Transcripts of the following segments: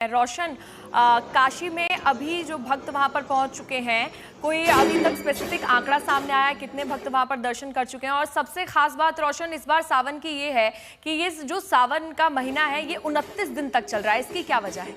रोशन, काशी में अभी जो भक्त वहां पर पहुंच चुके हैं, कोई अभी तक स्पेसिफिक आंकड़ा सामने आया है कितने भक्त वहां पर दर्शन कर चुके हैं? और सबसे खास बात रोशन इस बार सावन की ये है कि ये जो सावन का महीना है ये 29 दिन तक चल रहा है, इसकी क्या वजह है?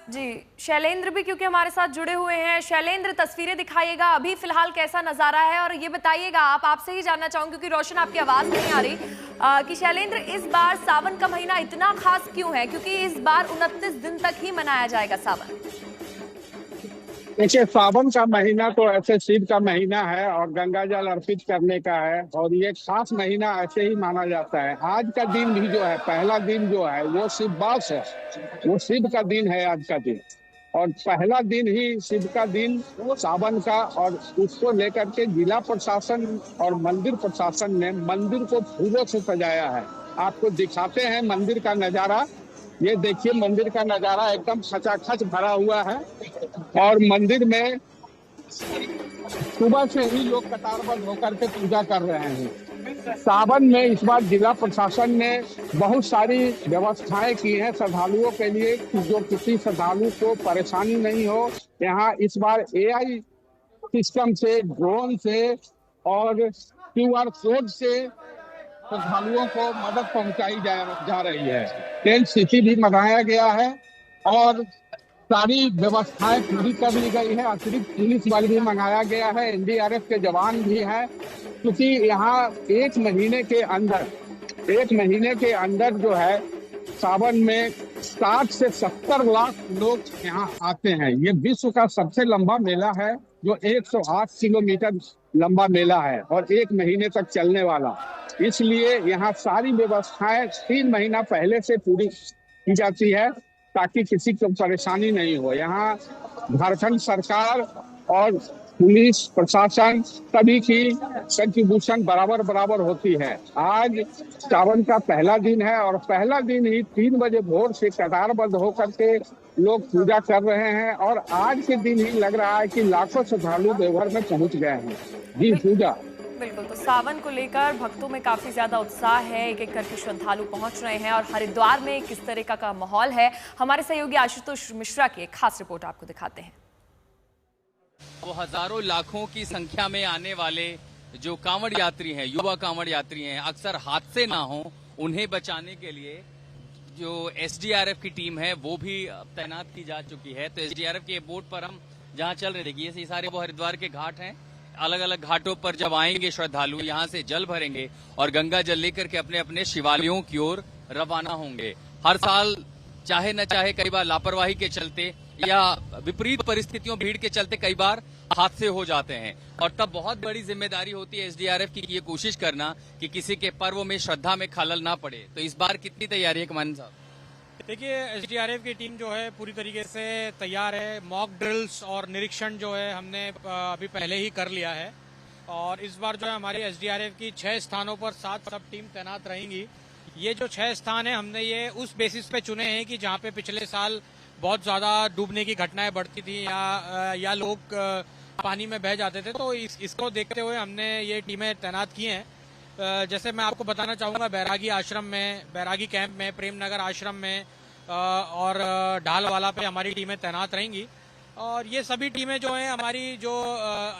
जी, शैलेंद्र भी क्योंकि हमारे साथ जुड़े हुए हैं। शैलेंद्र, तस्वीरें दिखाइएगा, अभी फिलहाल कैसा नजारा है और ये बताइएगा, आपसे ही जानना चाहूंगी क्योंकि रोशन आपकी आवाज नहीं आ रही कि शैलेंद्र इस बार सावन का महीना इतना खास क्यों है, क्योंकि इस बार 29 दिन तक ही मनाया जाएगा सावन। देखिए, सावन का महीना तो ऐसे शिव का महीना है और गंगा जल अर्पित करने का है और ये खास महीना ऐसे ही माना जाता है। आज का दिन भी जो है, पहला दिन जो है वो शिव वास है, वो शिव का दिन है आज का दिन। और पहला दिन ही शिव का दिन सावन का, और उसको लेकर के जिला प्रशासन और मंदिर प्रशासन ने मंदिर को फूलों से सजाया है। आपको दिखाते हैं मंदिर का नजारा। ये देखिए, मंदिर का नजारा एकदम खचाखच भरा हुआ है और मंदिर में सुबह से ही लोग कतारबद्ध होकर के पूजा कर रहे हैं। सावन में इस बार जिला प्रशासन ने बहुत सारी व्यवस्थाएं की हैं श्रद्धालुओं के लिए कि जो किसी श्रद्धालु को परेशानी नहीं हो। यहाँ इस बार AI सिस्टम से, ड्रोन से और QR कोड से श्रद्धालुओं को मदद पहुंचाई जा रही है। टेंट सिटी भी मंगाया गया है और सारी व्यवस्थाएं पूरी कर ली गई है। अतिरिक्त पुलिस बल भी मंगाया गया है, NDRF के जवान भी हैं, क्योंकि यहाँ एक महीने के अंदर जो है सावन में 60 से 70 लाख लोग यहाँ आते हैं। ये विश्व का सबसे लंबा मेला है जो 108 किलोमीटर लंबा मेला है और एक महीने तक चलने वाला। इसलिए यहाँ सारी व्यवस्थाएं 3 महीना पहले से पूरी की जाती है ताकि किसी को परेशानी नहीं हो। यहाँ झारखंड सरकार और पुलिस प्रशासन सभी की कंट्रीब्यूशन बराबर होती है। आज सावन का पहला दिन है और पहला दिन ही 3 बजे भोर से कतारबद्ध होकर के लोग पूजा कर रहे हैं और आज के दिन ही लग रहा है कि लाखों श्रद्धालु देवघर में पहुंच गए हैं। जी पूजा बिल्कुल, तो सावन को लेकर भक्तों में काफी ज्यादा उत्साह है, एक एक करके श्रद्धालु पहुंच रहे हैं और हरिद्वार में किस तरह का माहौल है, हमारे सहयोगी आशुतोष मिश्रा की एक खास रिपोर्ट आपको दिखाते हैं। वो हजारों लाखों की संख्या में आने वाले जो कांवड़ यात्री हैं, युवा कांवड़ यात्री हैं, अक्सर हादसे ना हो उन्हें बचाने के लिए जो SDRF की टीम है वो भी तैनात की जा चुकी है। तो SDRF के बोट पर हम जहां चल रहे देखिए, ये सारे वो हरिद्वार के घाट हैं। अलग अलग घाटों पर जब आएंगे श्रद्धालु, यहाँ से जल भरेंगे और गंगा जल लेकर के अपने अपने शिवालयों की ओर रवाना होंगे। हर साल चाहे न चाहे, कई बार लापरवाही के चलते या विपरीत परिस्थितियों, भीड़ के चलते कई बार हादसे हो जाते हैं और तब बहुत बड़ी जिम्मेदारी होती है SDRF की ये कोशिश करना कि किसी के पर्व में श्रद्धा में खलल ना पड़े। तो इस बार कितनी तैयारी है कमान साहब? देखिए, SDRF की टीम जो है पूरी तरीके से तैयार है। मॉक ड्रिल्स और निरीक्षण जो है हमने अभी पहले ही कर लिया है और इस बार जो है हमारी SDRF की 6 स्थानों पर 7 सब टीम तैनात रहेंगी। ये जो 6 स्थान है हमने ये उस बेसिस पे चुने हैं कि जहाँ पे पिछले साल बहुत ज्यादा डूबने की घटनाएं बढ़ती थी या लोग पानी में बह जाते थे, तो इसको देखते हुए हमने ये टीमें तैनात की हैं। जैसे मैं आपको बताना चाहूँगा, बैरागी आश्रम में, बैरागी कैंप में, प्रेमनगर आश्रम में और ढालवाला पे हमारी टीमें तैनात रहेंगी। और ये सभी टीमें जो हैं हमारी जो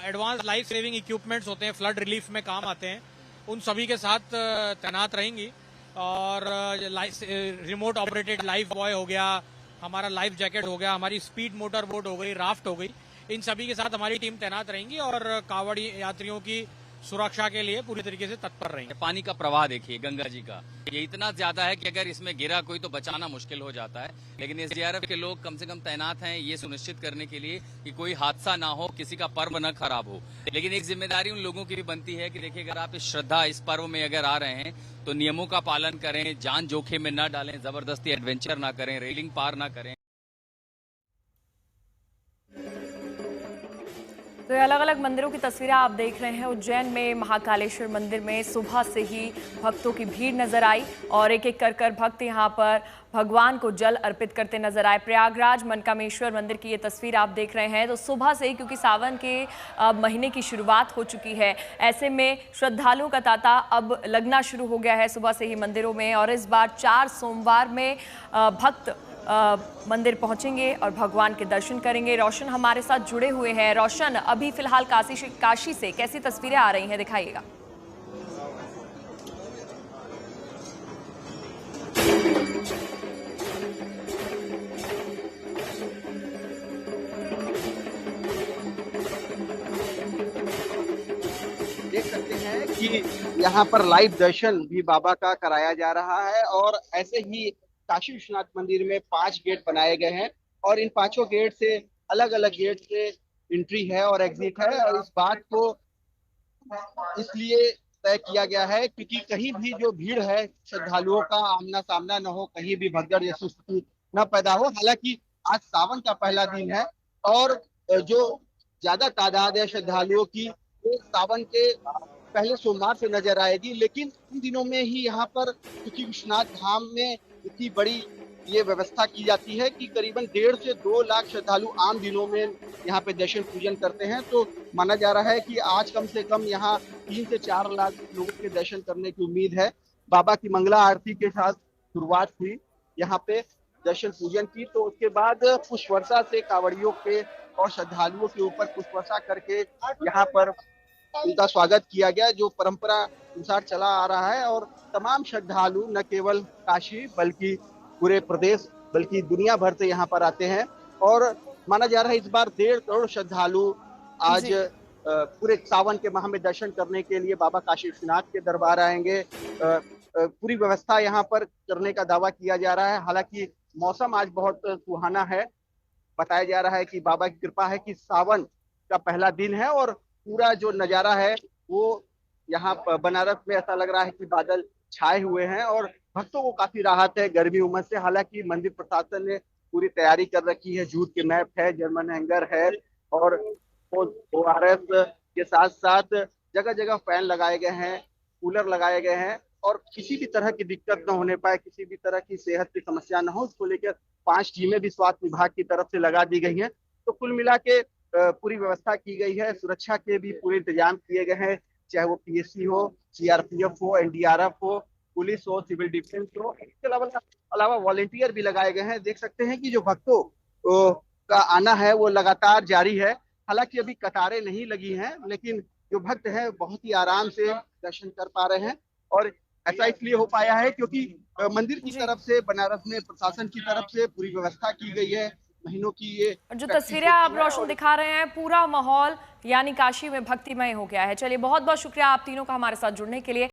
एडवांस लाइफ सेविंग इक्विपमेंट्स होते हैं, फ्लड रिलीफ में काम आते हैं, उन सभी के साथ तैनात रहेंगी। और रिमोट ऑपरेटेड लाइफ बॉय हो गया, हमारा लाइफ जैकेट हो गया, हमारी स्पीड मोटर बोट हो गई, राफ्ट हो गई, इन सभी के साथ हमारी टीम तैनात रहेंगी और कांवड़ी यात्रियों की सुरक्षा के लिए पूरी तरीके से तत्पर रहेंगे। पानी का प्रवाह देखिए गंगा जी का, ये इतना ज्यादा है कि अगर इसमें गिरा कोई तो बचाना मुश्किल हो जाता है। लेकिन SDRF के लोग कम से कम तैनात हैं ये सुनिश्चित करने के लिए कि कोई हादसा ना हो, किसी का पर्व न खराब हो। लेकिन एक जिम्मेदारी उन लोगों की भी बनती है कि देखिए, अगर आप इस श्रद्धा, इस पर्व में अगर आ रहे हैं तो नियमों का पालन करें, जान जोखिम में न डालें, जबरदस्ती एडवेंचर ना करें, रेलिंग पार ना करें। तो ये अलग अलग मंदिरों की तस्वीरें आप देख रहे हैं। उज्जैन में महाकालेश्वर मंदिर में सुबह से ही भक्तों की भीड़ नजर आई और एक एक कर भक्त यहाँ पर भगवान को जल अर्पित करते नजर आए। प्रयागराज मनकामेश्वर मंदिर की ये तस्वीर आप देख रहे हैं। तो सुबह से ही, क्योंकि सावन के महीने की शुरुआत हो चुकी है, ऐसे में श्रद्धालुओं का तांता अब लगना शुरू हो गया है सुबह से ही मंदिरों में। और इस बार 4 सोमवार में भक्त मंदिर पहुंचेंगे और भगवान के दर्शन करेंगे। रोशन हमारे साथ जुड़े हुए हैं। रोशन, अभी फिलहाल काशी से कैसी तस्वीरें आ रही हैं, दिखाइएगा। देख सकते हैं कि यहाँ पर लाइव दर्शन भी बाबा का कराया जा रहा है और ऐसे ही काशी विश्वनाथ मंदिर में 5 गेट बनाए गए हैं और इन 5 गेट से अलग अलग गेट से एंट्री है और एग्जिट है। और इस बात को इसलिए तय किया गया है क्योंकि कहीं भी जो भीड़ है श्रद्धालुओं का आमना सामना न हो, कहीं भी भगदड़ या सुस्ती न पैदा हो। हालांकि आज सावन का पहला दिन है और जो ज्यादा तादाद है श्रद्धालुओं की वो सावन के पहले सोमवार से नजर आएगी। लेकिन इन दिनों में ही यहाँ पर क्योंकि विश्वनाथ धाम में इतनी बड़ी ये व्यवस्था की जाती है कि करीबन 1.5 से 2 लाख श्रद्धालु आम दिनों में यहाँ पे दर्शन पूजन करते हैं। तो माना जा रहा है कि आज कम से कम यहाँ 3 से 4 लाख लोगों के दर्शन करने की उम्मीद है। बाबा की मंगला आरती के साथ शुरुआत हुई यहाँ पे दर्शन पूजन की, तो उसके बाद पुष्प वर्षा से कांवड़ियों के और श्रद्धालुओं के ऊपर पुष्प वर्षा करके यहाँ पर उनका स्वागत किया गया, जो परंपरा अनुसार चला आ रहा है। और तमाम श्रद्धालु न केवल काशी बल्कि पूरे प्रदेश बल्कि दुनिया भर से यहाँ पर आते हैं और माना जा रहा है इस बार 1.5 करोड़ श्रद्धालु आज पूरे सावन के माह में दर्शन करने के लिए बाबा काशी विश्वनाथ के दरबार आएंगे। पूरी व्यवस्था यहाँ पर करने का दावा किया जा रहा है। हालांकि मौसम आज बहुत सुहाना है। बताया जा रहा है कि बाबा की कृपा है कि सावन का पहला दिन है और पूरा जो नजारा है वो यहाँ बनारस में ऐसा लग रहा है कि बादल छाए हुए हैं और भक्तों को काफी राहत है गर्मी उमस से। हालांकि मंदिर प्रशासन ने पूरी तैयारी कर रखी है। जूट के मैप है, जर्मन हैंगर है और ORS के साथ साथ जगह जगह फैन लगाए गए हैं, कूलर लगाए गए हैं और किसी भी तरह की दिक्कत न होने पाए, किसी भी तरह की सेहत की समस्या न हो, उसको लेकर 5 टीमें भी स्वास्थ्य विभाग की तरफ से लगा दी गई हैं। तो कुल मिला के पूरी व्यवस्था की गई है। सुरक्षा के भी पूरे इंतजाम किए गए हैं, चाहे वो PSC हो, CRPF हो, NDRF हो, पुलिस हो, सिविल डिफेंस हो, इसके अलावा वॉलेंटियर भी लगाए गए हैं। देख सकते हैं कि जो भक्तों का आना है वो लगातार जारी है। हालांकि अभी कतारें नहीं लगी हैं, लेकिन जो भक्त हैं बहुत ही आराम से दर्शन कर पा रहे हैं और ऐसा इसलिए हो पाया है क्योंकि मंदिर की तरफ से, बनारस में प्रशासन की तरफ से पूरी व्यवस्था की गई है। महीनों की ये जो तस्वीरें आप रोशन दिखा रहे हैं, पूरा माहौल यानी काशी में भक्तिमय हो गया है। चलिए, बहुत बहुत शुक्रिया आप तीनों का हमारे साथ जुड़ने के लिए।